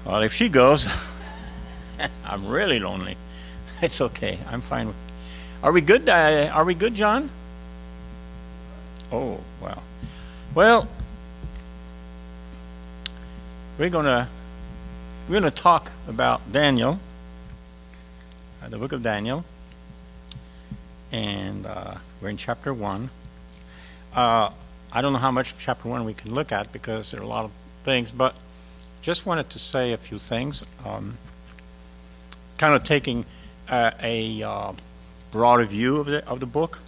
Well, if she goes, I'm really lonely. It's okay. I'm fine with. Are we good? Are we good, John? Oh, wow. Well, we're gonna talk about Daniel, the book of Daniel, and we're in chapter 1. I don't know how much of chapter 1 we can look at because there are a lot of things, but just wanted to say a few things, kind of taking a broader view of the book,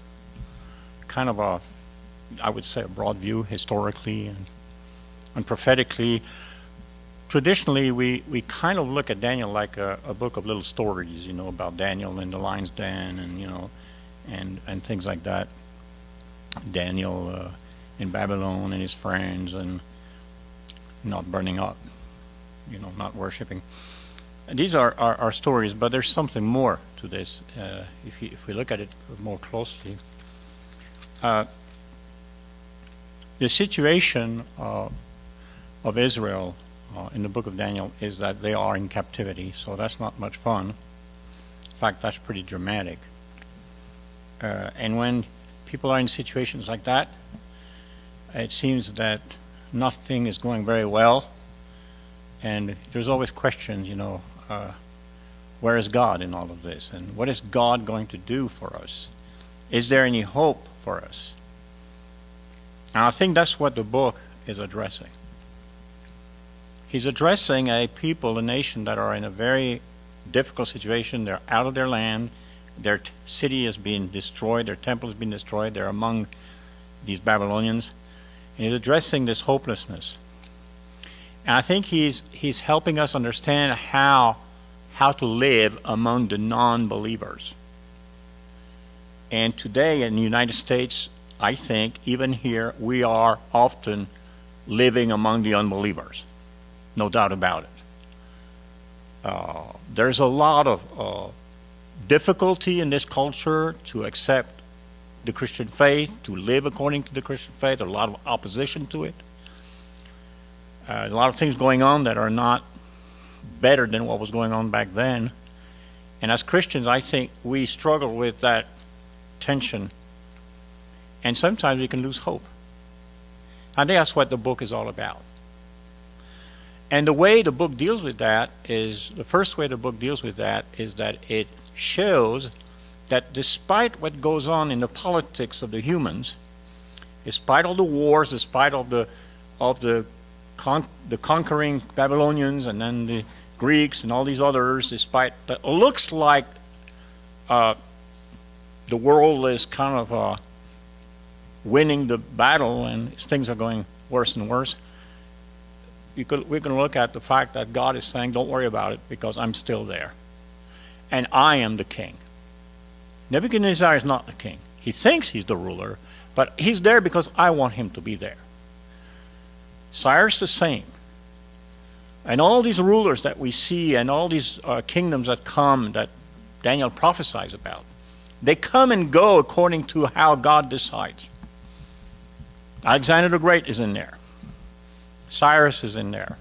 kind of I would say a broad view historically and prophetically. Traditionally, we kind of look at Daniel like a book of little stories, about Daniel in the lion's den and things like that. Daniel in Babylon and his friends and not burning up, not worshiping. And these are stories, but there's something more to this if we look at it more closely. The situation of Israel in the book of Daniel is that they are in captivity, so that's not much fun. In fact, that's pretty dramatic. And when people are in situations like that, it seems that nothing is going very well, and there's always questions, where is God in all of this, and what is God going to do for us? Is there any hope for us? And I think that's what the book is addressing. He's addressing a people, a nation that are in a very difficult situation. They're out of their land. Their city is being destroyed. Their temple is being destroyed. They're among these Babylonians. And he's addressing this hopelessness. And I think he's helping us understand how to live among the non-believers. And today in the United States, I think, even here, we are often living among the unbelievers. No doubt about it. There's a lot of difficulty in this culture to accept the Christian faith, to live according to the Christian faith. There's a lot of opposition to it. A lot of things going on that are not better than what was going on back then. And as Christians, I think we struggle with that tension. And sometimes we can lose hope. I think that's what the book is all about. And the way the book deals with that is, the first way the book deals with that is that it shows that despite what goes on in the politics of the humans, despite all the wars, despite all the conquering Babylonians and then the Greeks and all these others, despite that it looks like the world is kind of winning the battle and things are going worse and worse, we can look at the fact that God is saying, don't worry about it because I'm still there. And I am the king. Nebuchadnezzar is not the king. He thinks he's the ruler, but he's there because I want him to be there. Cyrus the same. And all these rulers that we see and all these kingdoms that come that Daniel prophesies about, they come and go according to how God decides. Alexander the Great is in there. Cyrus is in there.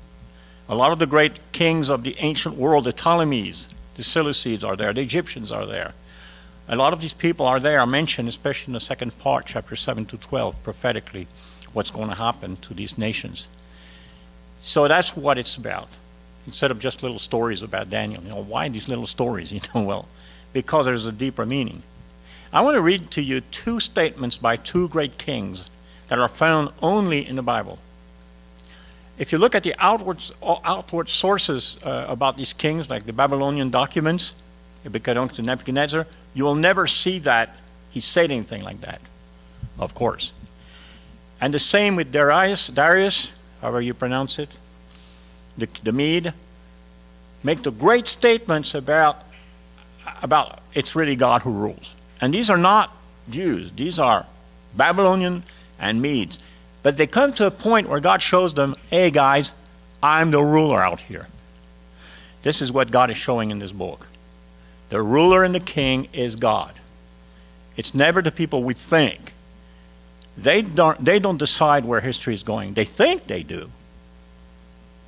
A lot of the great kings of the ancient world, the Ptolemies, the Seleucids are there, the Egyptians are there. A lot of these people are there, are mentioned, especially in the second part, chapter 7 to 12, prophetically, what's going to happen to these nations. So that's what it's about. Instead of just little stories about Daniel. Why these little stories? Well, because there's a deeper meaning. I want to read to you 2 statements by 2 great kings that are found only in the Bible. If you look at the outward sources about these kings, like the Babylonian documents, if it belongs to Nebuchadnezzar, you will never see that he said anything like that, of course. And the same with Darius, however you pronounce it, the Mede, make the great statements about it's really God who rules. And these are not Jews. These are Babylonian and Medes. But they come to a point where God shows them, hey guys, I'm the ruler out here. This is what God is showing in this book. The ruler and the king is God. It's never the people we think. They don't decide where history is going. They think they do,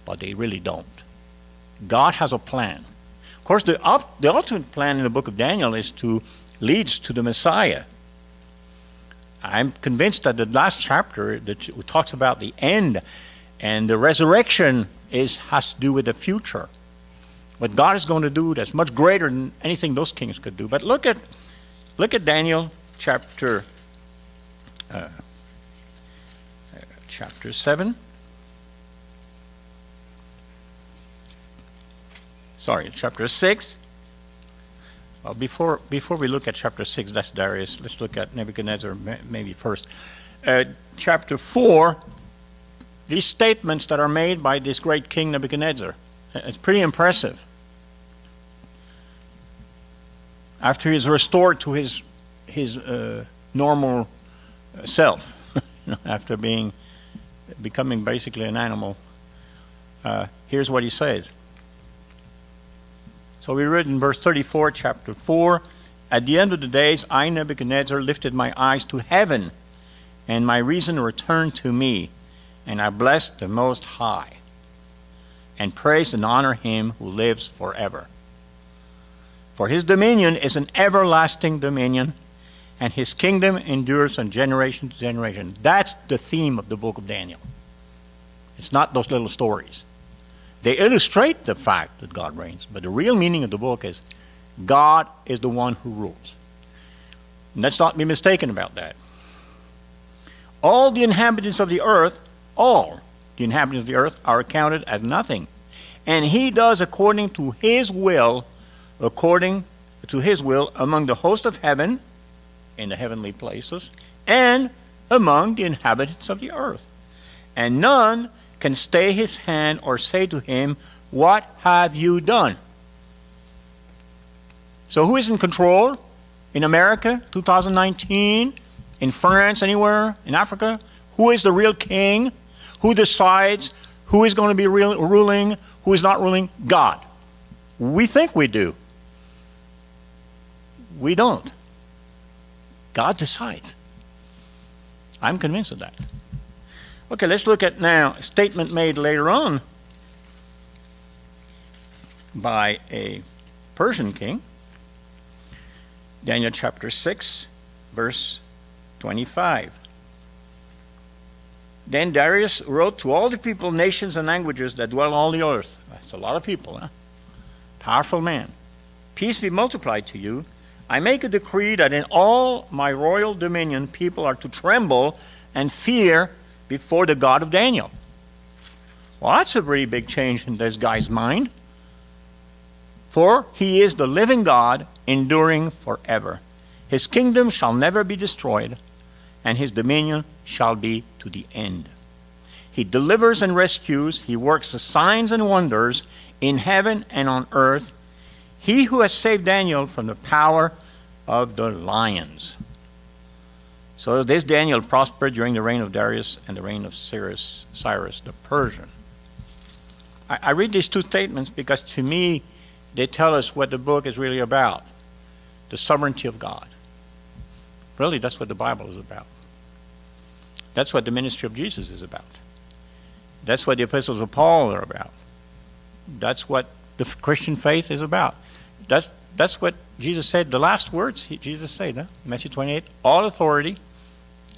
but they really don't. God has a plan. Of course, the ultimate plan in the book of Daniel leads to the Messiah. I'm convinced that the last chapter that talks about the end and the resurrection has to do with the future. What God is going to do that's much greater than anything those kings could do. But look at Daniel chapter 7. Sorry, chapter 6. Well, before we look at chapter 6, that's Darius. Let's look at Nebuchadnezzar maybe first. Chapter 4, these statements that are made by this great king Nebuchadnezzar. It's pretty impressive. After he's restored to his normal self, after becoming basically an animal, here's what he says. So we read in verse 34, chapter 4, "At the end of the days, I, Nebuchadnezzar, lifted my eyes to heaven, and my reason returned to me, and I blessed the Most High, and praised and honor him who lives forever. For his dominion is an everlasting dominion, and his kingdom endures from generation to generation." That's the theme of the book of Daniel. It's not those little stories. They illustrate the fact that God reigns, but the real meaning of the book is God is the one who rules. And let's not be mistaken about that. All the inhabitants of the earth are accounted as nothing. And he does according to his will among the host of heaven, in the heavenly places, and among the inhabitants of the earth. And none can stay his hand or say to him, "What have you done?" So who is in control? In America, 2019? In France, anywhere? In Africa? Who is the real king? Who decides who is going to be ruling, who is not ruling? God. We think we do. We don't. God decides. I'm convinced of that. Okay, let's look at now a statement made later on by a Persian king. Daniel chapter 6, verse 25. "Then Darius wrote to all the people, nations, and languages that dwell on all the earth." That's a lot of people, huh? Powerful man. "Peace be multiplied to you. I make a decree that in all my royal dominion people are to tremble and fear before the God of Daniel." Well, that's a pretty big change in this guy's mind. "For he is the living God, enduring forever. His kingdom shall never be destroyed, and his dominion shall be to the end. He delivers and rescues. He works the signs and wonders in heaven and on earth. He who has saved Daniel from the power of the lions." So this Daniel prospered during the reign of Darius and the reign of Cyrus the Persian. I read these two statements because to me they tell us what the book is really about. The sovereignty of God. Really, that's what the Bible is about. That's what the ministry of Jesus is about. That's what the epistles of Paul are about. That's what the Christian faith is about. That's what Jesus said, the last words Jesus said, huh? Matthew 28, "All authority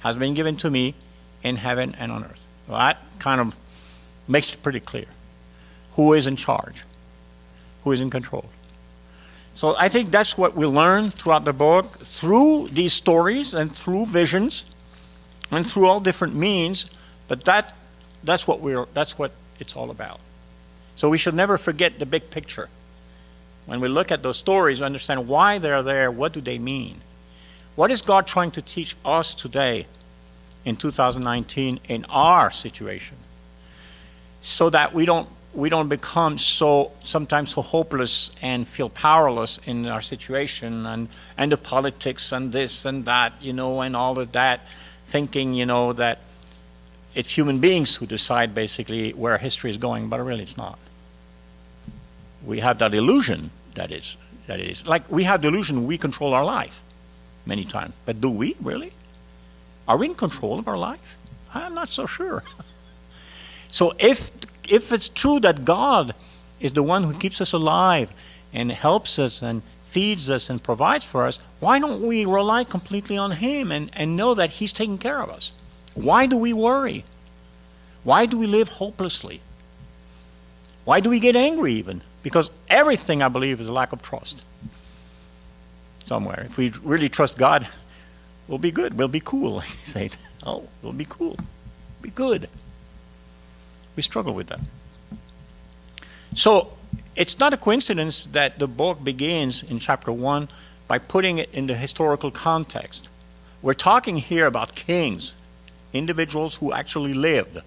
has been given to me in heaven and on earth." Well, that kind of makes it pretty clear. Who is in charge? Who is in control? So I think that's what we learn throughout the book, through these stories and through visions and through all different means, but that's what it's all about. So we should never forget the big picture. When we look at those stories, we understand why they're there, what do they mean? What is God trying to teach us today in 2019 in our situation? So that we don't become sometimes so hopeless and feel powerless in our situation and the politics and this and that, and all of that, thinking, that it's human beings who decide basically where history is going, but really it's not. We have that illusion that it is. Like we have the illusion we control our life many times. But do we really? Are we in control of our life? I'm not so sure. So if it's true that God is the one who keeps us alive and helps us and feeds us and provides for us, why don't we rely completely on him and know that he's taking care of us? Why do we worry? Why do we live hopelessly? Why do we get angry even? Because everything, I believe, is a lack of trust somewhere. If we really trust God, we'll be good. We'll be cool. Say, oh, we'll be cool. Be good. We struggle with that. So it's not a coincidence that the book begins in chapter 1 by putting it in the historical context. We're talking here about kings, individuals who actually lived.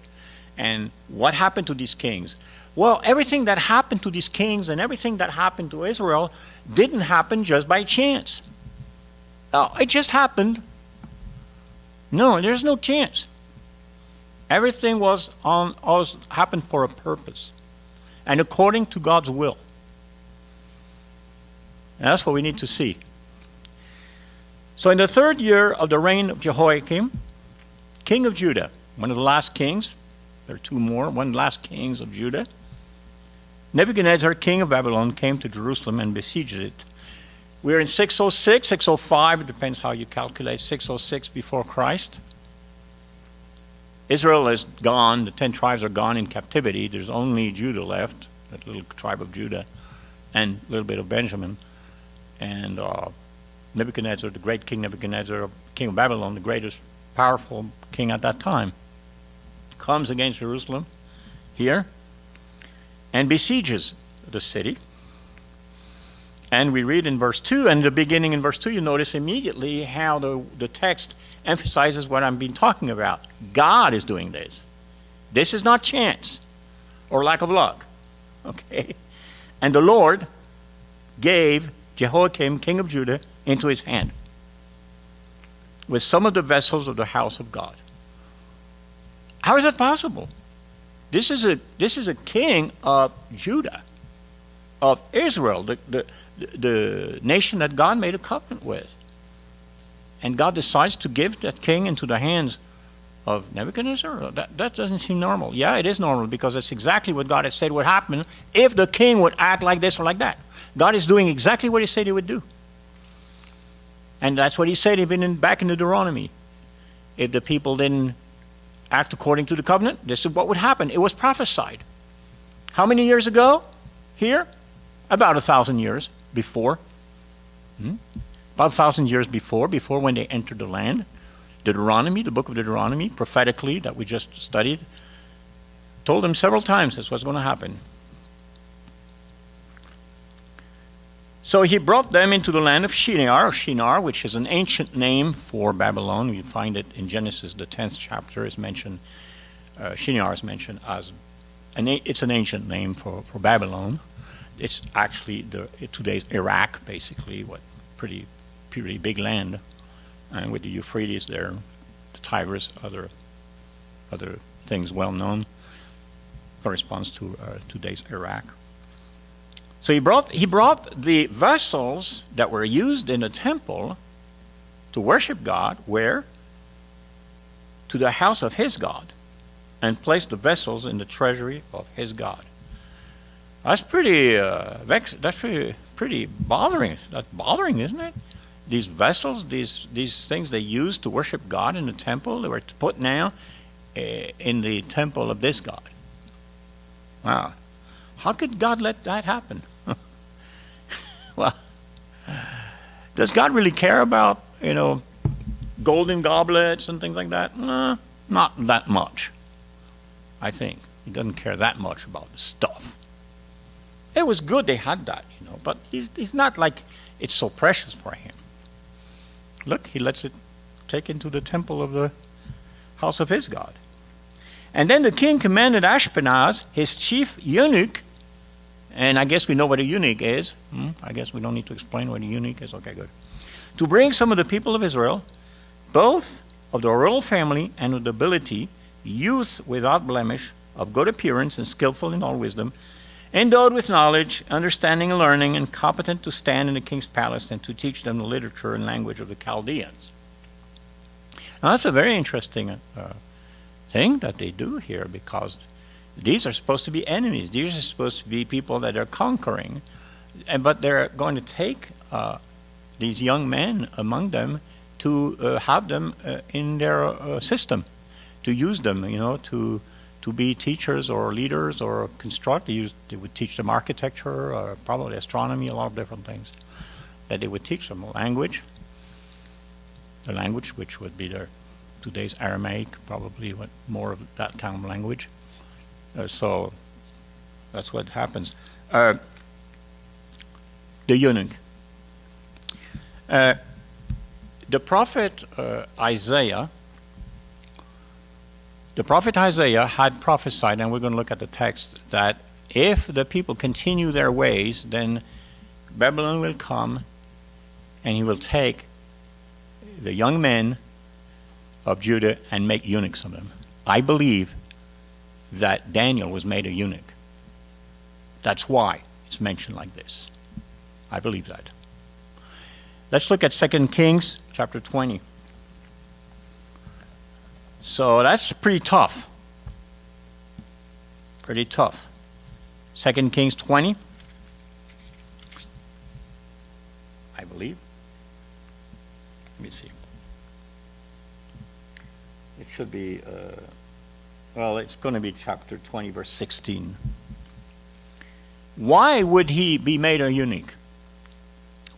And what happened to these kings? Well, everything that happened to these kings and everything that happened to Israel didn't happen just by chance. It just happened. No, there's no chance. Everything was happened for a purpose and according to God's will. And that's what we need to see. So in the 3rd year of the reign of Jehoiakim, king of Judah, one of the last kings, there are 2 more, one of the last kings of Judah, Nebuchadnezzar, king of Babylon, came to Jerusalem and besieged it. We're in 606, 605, it depends how you calculate, 606 before Christ. Israel is gone, the 10 tribes are gone in captivity. There's only Judah left, that little tribe of Judah, and a little bit of Benjamin. And Nebuchadnezzar, the great king Nebuchadnezzar, king of Babylon, the greatest powerful king at that time, comes against Jerusalem here and besieges the city. And we read in verse 2, and the beginning in verse 2, you notice immediately how the text emphasizes what I've been talking about. God is doing this. This is not chance or lack of luck. Okay? And the Lord gave Jehoiakim, king of Judah, into his hand with some of the vessels of the house of God. How is that possible? This is a king of Judah, of Israel, the nation that God made a covenant with. And God decides to give that king into the hands of Nebuchadnezzar? That doesn't seem normal. Yeah, it is normal, because that's exactly what God has said would happen if the king would act like this or like that. God is doing exactly what he said he would do. And that's what he said even back in Deuteronomy. If the people didn't act according to the covenant, this is what would happen. It was prophesied. How many years ago? Here? About 1,000 years before. About 1,000 years before when they entered the land. Deuteronomy, the book of Deuteronomy, prophetically, that we just studied, told them several times that's what's going to happen. So he brought them into the land of Shinar, which is an ancient name for Babylon. You find it in Genesis, the 10th chapter is mentioned. Shinar is mentioned as, it's an ancient name for Babylon. It's actually today's Iraq, basically, pretty big land, and with the Euphrates there, the Tigris, other things well known, corresponds to today's Iraq. So he brought the vessels that were used in the temple to worship God, where? To the house of his God, and placed the vessels in the treasury of his God. That's pretty pretty bothering. That's bothering, isn't it? These vessels, these things they used to worship God in the temple, they were put now in the temple of this God. Wow. How could God let that happen? Well, does God really care about, golden goblets and things like that? Not that much, I think. He doesn't care that much about the stuff. It was good they had that, but he's not like it's so precious for him. Look, he lets it take into the temple of the house of his God. And then the king commanded Ashpenaz, his chief eunuch, and I guess we know what a eunuch is. I guess we don't need to explain what a eunuch is. Okay, good. To bring some of the people of Israel, both of the royal family and of the ability, youth without blemish, of good appearance and skillful in all wisdom, endowed with knowledge, understanding and learning, and competent to stand in the king's palace and to teach them the literature and language of the Chaldeans. Now that's a very interesting thing that they do here, because These are supposed to be enemies. These are supposed to be people that are conquering. But they're going to take these young men among them to have them in their system, to use them, to be teachers or leaders or construct. They would teach them architecture, or probably astronomy, a lot of different things that they would teach them. The language, which would be today's Aramaic, probably more of that kind of language. So that's what happens. The eunuch. The prophet Isaiah had prophesied, and we're going to look at the text, that if the people continue their ways, then Babylon will come and he will take the young men of Judah and make eunuchs of them. I believe that Daniel was made a eunuch. That's why it's mentioned like this. I believe that. Let's look at 2 Kings chapter 20. So that's pretty tough. Pretty tough. 2 Kings 20, I believe. Let me see. It should be, it's going to be chapter 20, verse 16. Why would he be made a eunuch?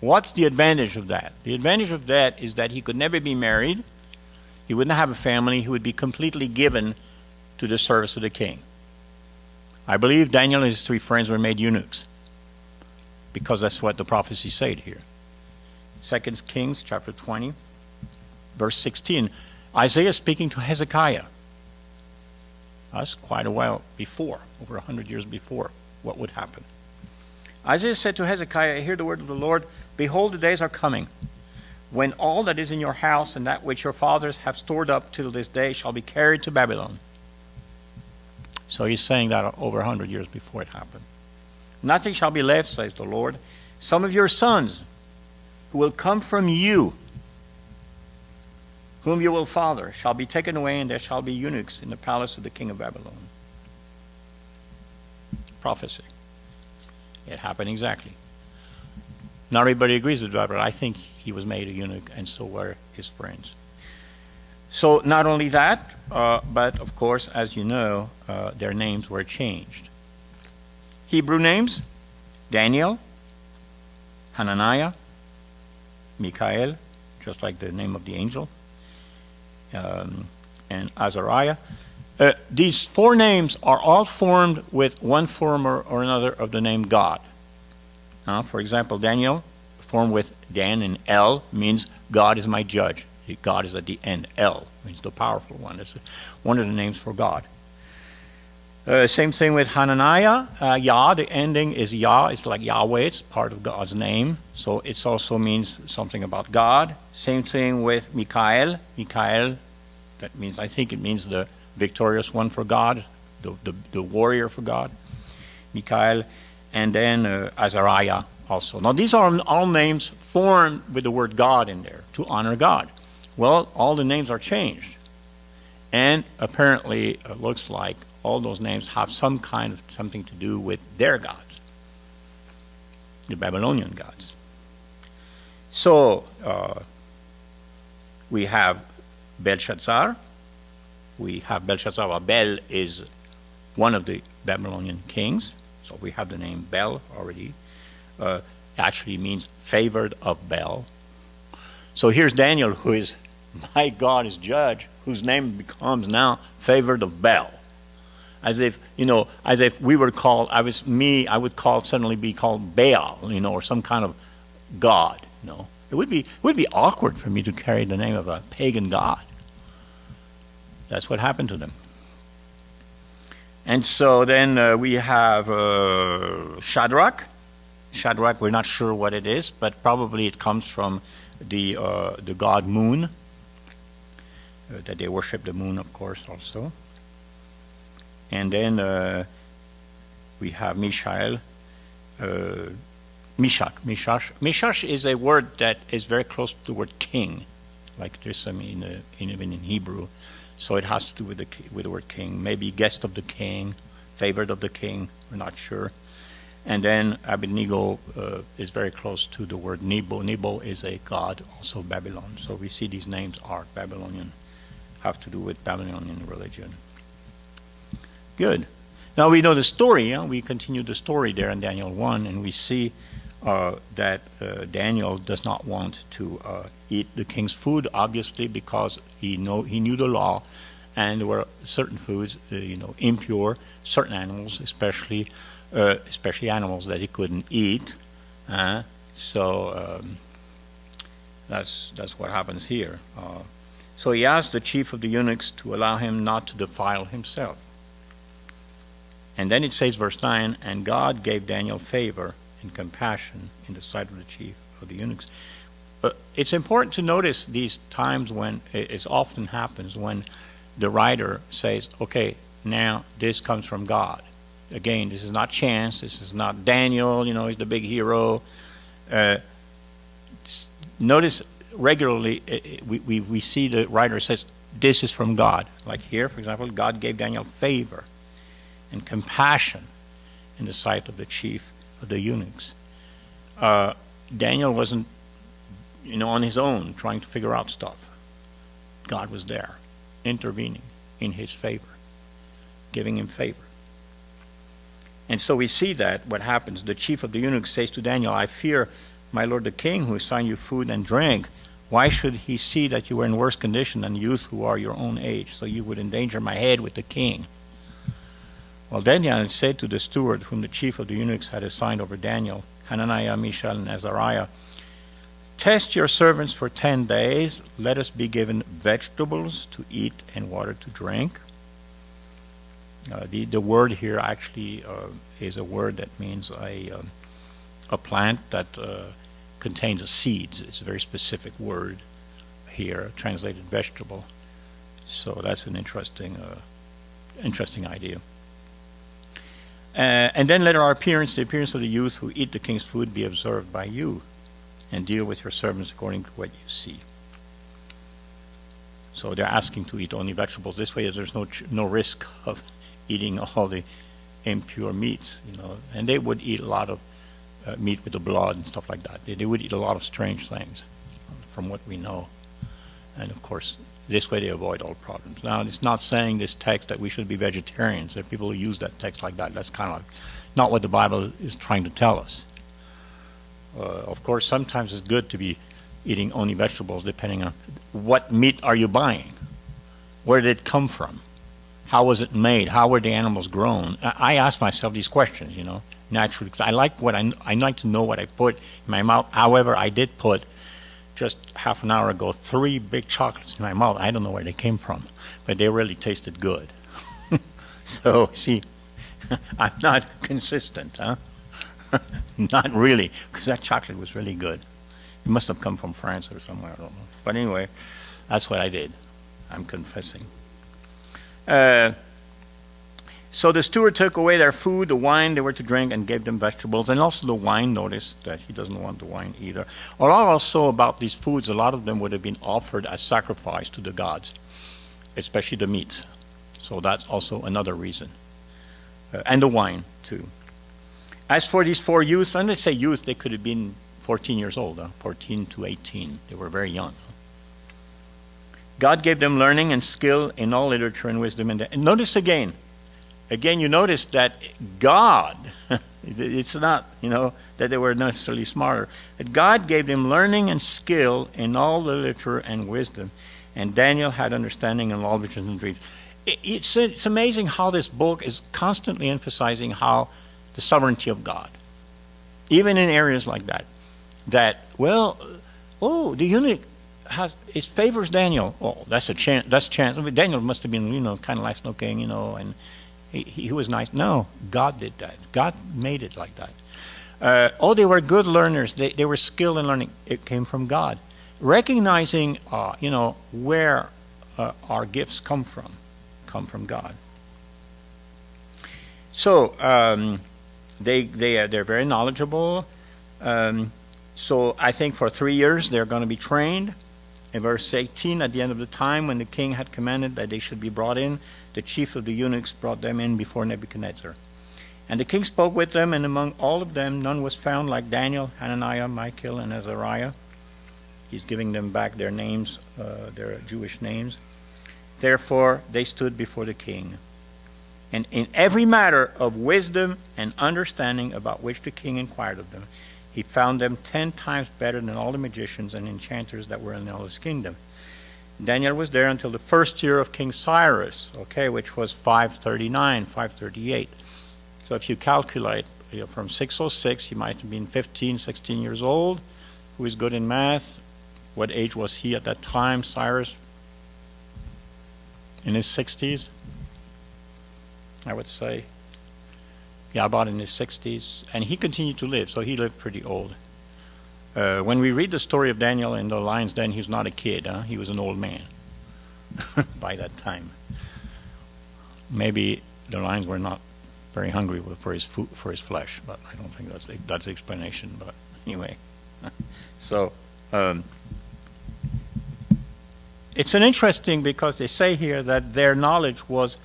What's the advantage of that? The advantage of that is that he could never be married. He wouldn't have a family. He would be completely given to the service of the king. I believe Daniel and his 3 friends were made eunuchs because that's what the prophecy said here. 2 Kings chapter 20, verse 16. Isaiah speaking to Hezekiah. That's quite a while before, over 100 years before, what would happen. Isaiah said to Hezekiah, hear the word of the Lord. Behold, the days are coming, when all that is in your house and that which your fathers have stored up till this day shall be carried to Babylon. So he's saying that over 100 years before it happened. Nothing shall be left, says the Lord. Some of your sons who will come from you, whom you will father, shall be taken away, and there shall be eunuchs in the palace of the king of Babylon. Prophecy. It happened exactly. Not everybody agrees with that, but I think he was made a eunuch, and so were his friends. So not only that, but of course, as you know, their names were changed. Hebrew names: Daniel, Hananiah, Michael, just like the name of the angel, and Azariah. These 4 names are all formed with one form or another of the name God. For example, Daniel, formed with Dan and El, means God is my judge. God is at the end. El means the powerful one. It's one of the names for God. Same thing with Hananiah. Yah, the ending is Yah. It's like Yahweh. It's part of God's name. So it also means something about God. Same thing with Michael. Michael, that means, I think it means the victorious one for God, the warrior for God. Michael. And then Azariah also. Now these are all names formed with the word God in there, to honor God. Well, all the names are changed. And apparently it looks like all those names have some kind of something to do with their gods, the Babylonian gods. So we have Belshazzar. We have Belshazzar. Bel is one of the Babylonian kings. So we have the name Bel already. Actually means favored of Bel. So here's Daniel, who is, my God is judge, whose name becomes now favored of Bel. As if we were called, I would suddenly be called Baal, or some kind of god, It would be awkward for me to carry the name of a pagan god. That's what happened to them. And so then we have Shadrach. Shadrach, we're not sure what it is, but probably it comes from the god Moon, that they worship the moon, of course, also. And then we have Mishael, Mishach. Mishach is a word that is very close to the word king, like this, even in Hebrew. So it has to do with the word king. Maybe guest of the king, favored of the king. We're not sure. And then Abednego is very close to the word Nebo. Nebo is a god, also Babylon. So we see these names are Babylonian, have to do with Babylonian religion. Good. Now we know the story. We continue the story there in Daniel 1, and we see that Daniel does not want to eat the king's food, obviously, because he knew the law, and there were certain foods, impure, certain animals, especially animals that he couldn't eat. So that's what happens here. So he asked the chief of the eunuchs to allow him not to defile himself. And then it says, verse 9, and God gave Daniel favor and compassion in the sight of the chief of the eunuchs. It's important to notice these times when it often happens when the writer says, okay, now this comes from God. Again, this is not chance. This is not Daniel, he's the big hero. Notice regularly we see the writer says, this is from God. Like here, for example, God gave Daniel favor and compassion in the sight of the chief of the eunuchs. Daniel wasn't, on his own trying to figure out stuff. God was there, intervening in his favor, giving him favor. And so we see that what happens. The chief of the eunuchs says to Daniel, I fear my lord the king, who assigned you food and drink. Why should he see that you are in worse condition than youth who are your own age, so you would endanger my head with the king? Well, Daniel said to the steward whom the chief of the eunuchs had assigned over Daniel, Hananiah, Mishael, and Azariah, test your servants for 10 days. Let us be given vegetables to eat and water to drink. The word here actually is a word that means a plant that contains seeds. It's a very specific word here, translated vegetable. So that's an interesting idea. And then let our appearance, the appearance of the youth who eat the king's food, be observed by you, and deal with your servants according to what you see. So they're asking to eat only vegetables. This way, there's no risk of eating all the impure meats, And they would eat a lot of meat with the blood and stuff like that. They would eat a lot of strange things, from what we know. And of course, this way they avoid all problems. Now, it's not saying this text that we should be vegetarians. There are people who use that text like that. That's kind of like not what the Bible is trying to tell us. Of course, sometimes it's good to be eating only vegetables, depending on what meat are you buying? Where did it come from? How was it made? How were the animals grown? I ask myself these questions, naturally, because I like to know what I put in my mouth. However, I did put just half an hour ago 3 big chocolates in my mouth. I don't know where they came from, but they really tasted good. So, see, I'm not consistent, huh? Not really, because that chocolate was really good. It must have come from France or somewhere, I don't know. But anyway, that's what I did. I'm confessing. So the steward took away their food, the wine they were to drink, and gave them vegetables. And also the wine, notice that he doesn't want the wine either. Also about these foods, a lot of them would have been offered as sacrifice to the gods, especially the meats. So that's also another reason. And the wine, too. As for these 4 youths, and let's say youth, they could have been 14 years old, 14 to 18. They were very young. God gave them learning and skill in all literature and wisdom. And notice again, you notice that God, it's not, that they were necessarily smarter. That God gave them learning and skill in all literature and wisdom. And Daniel had understanding in all visions and dreams. It's amazing how this book is constantly emphasizing how the sovereignty of God. Even in areas like that. The eunuch it favors Daniel. Oh, that's a chance. That's a chance. I mean, Daniel must have been, kind of nice looking, and he was nice. No, God did that. God made it like that. They were good learners. They were skilled in learning. It came from God. Recognizing, where our gifts come from God. So they're very knowledgeable. So I think for 3 years they're going to be trained. In verse 18, at the end of the time when the king had commanded that they should be brought in, the chief of the eunuchs brought them in before Nebuchadnezzar. And the king spoke with them, and among all of them none was found like Daniel, Hananiah, Michael, and Azariah. He's giving them back their names, their Jewish names. Therefore they stood before the king. And in every matter of wisdom and understanding about which the king inquired of them, he found them 10 times better than all the magicians and enchanters that were in all his kingdom. Daniel was there until the first year of King Cyrus, which was 539, 538. So if you calculate, from 606, he might have been 15, 16 years old. Who is good in math? What age was he at that time, Cyrus? In his 60s, I would say. Yeah, about in his 60s. And he continued to live, so he lived pretty old. When we read the story of Daniel in the lion's den, he was not a kid. He was an old man by that time. Maybe the lions were not very hungry for his food, for his flesh, but I don't think that's the explanation. But anyway, so it's an interesting, because they say here that their knowledge was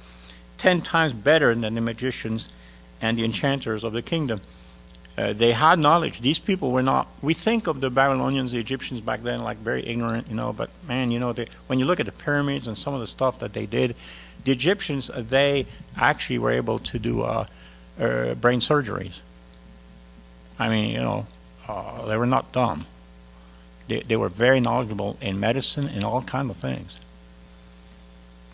10 times better than the magicians and the enchanters of the kingdom. They had knowledge. These people were not. We think of the Babylonians, the Egyptians back then, like very ignorant, but man, when you look at the pyramids and some of the stuff that they did, the Egyptians, they actually were able to do brain surgeries. I mean, they were not dumb. They were very knowledgeable in medicine and all kinds of things.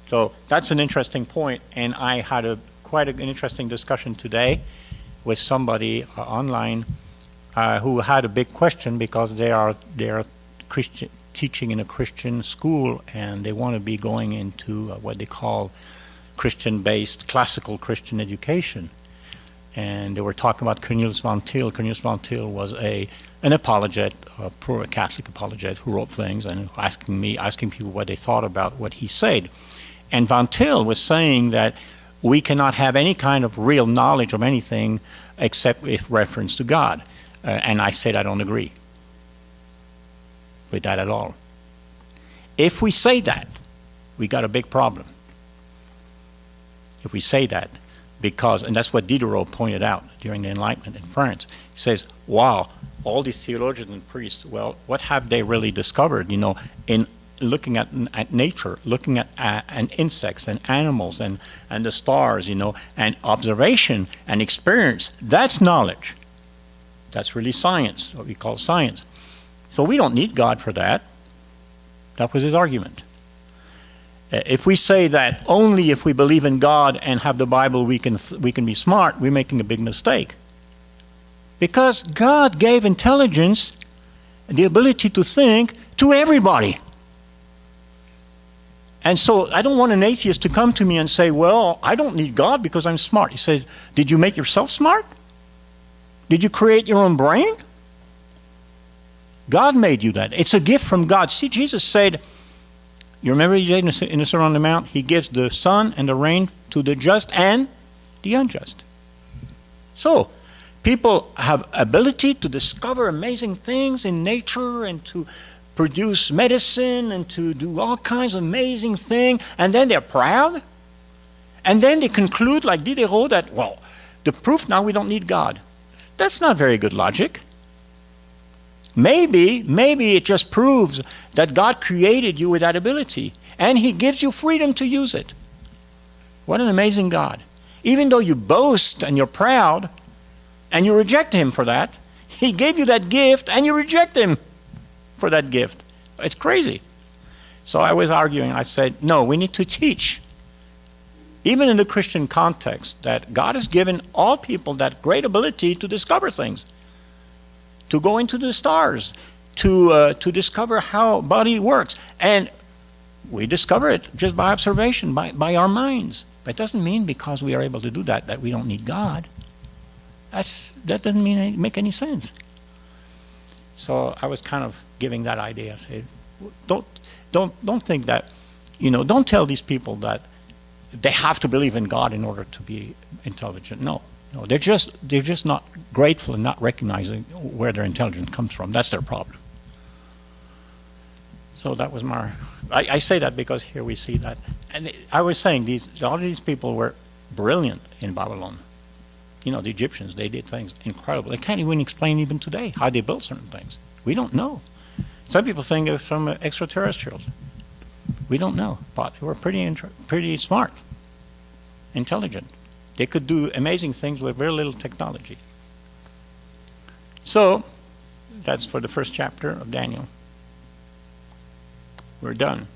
So that's an interesting point, and I had quite an interesting discussion today with somebody online who had a big question, because they are Christian, teaching in a Christian school, and they want to be going into what they call Christian-based classical Christian education. And they were talking about Cornelius Van Til. Cornelius Van Til was an apologete, a Catholic apologete, who wrote things and asking people what they thought about what he said. And Van Til was saying that we cannot have any kind of real knowledge of anything except with reference to God. And I said I don't agree with that at all. If we say that, we got a big problem. If we say that, and that's what Diderot pointed out during the Enlightenment in France. He says, wow, all these theologians and priests, well, what have they really discovered, in looking at nature, looking at insects and animals and the stars, and observation and experience? That's knowledge. That's really science, what we call science. So we don't need God for that. That was his argument. If we say that only if we believe in God and have the Bible we can be smart, we're making a big mistake. Because God gave intelligence, the ability to think, to everybody. And so I don't want an atheist to come to me and say, well, I don't need God because I'm smart. He says, did you make yourself smart? Did you create your own brain? God made you that. It's a gift from God. See, Jesus said, you remember he said in the Sermon on the Mount, he gives the sun and the rain to the just and the unjust. So, people have ability to discover amazing things in nature and to produce medicine and to do all kinds of amazing things, and then they're proud. And then they conclude, like Diderot, that, well, the proof now we don't need God. That's not very good logic. Maybe it just proves that God created you with that ability, and he gives you freedom to use it. What an amazing God. Even though you boast and you're proud, and you reject him for that, he gave you that gift, and you reject him for that gift. It's crazy. So I was arguing. I said, no, we need to teach, even in the Christian context, that God has given all people that great ability to discover things, to go into the stars, to discover how body works. And we discover it just by observation, by our minds. That doesn't mean because we are able to do that we don't need God. That doesn't make any sense. So I was kind of giving that idea. I said, don't think that, don't tell these people that they have to believe in God in order to be intelligent. No, they're just not grateful and not recognizing where their intelligence comes from. That's their problem. So that was my. I say that because here we see that, and I was saying all of these people were brilliant in Babylon. The Egyptians, they did things incredible. They can't even explain even today how they built certain things. We don't know. Some people think it was from extraterrestrials. We don't know, but they were pretty smart, intelligent. They could do amazing things with very little technology. So, that's for the first chapter of Daniel. We're done.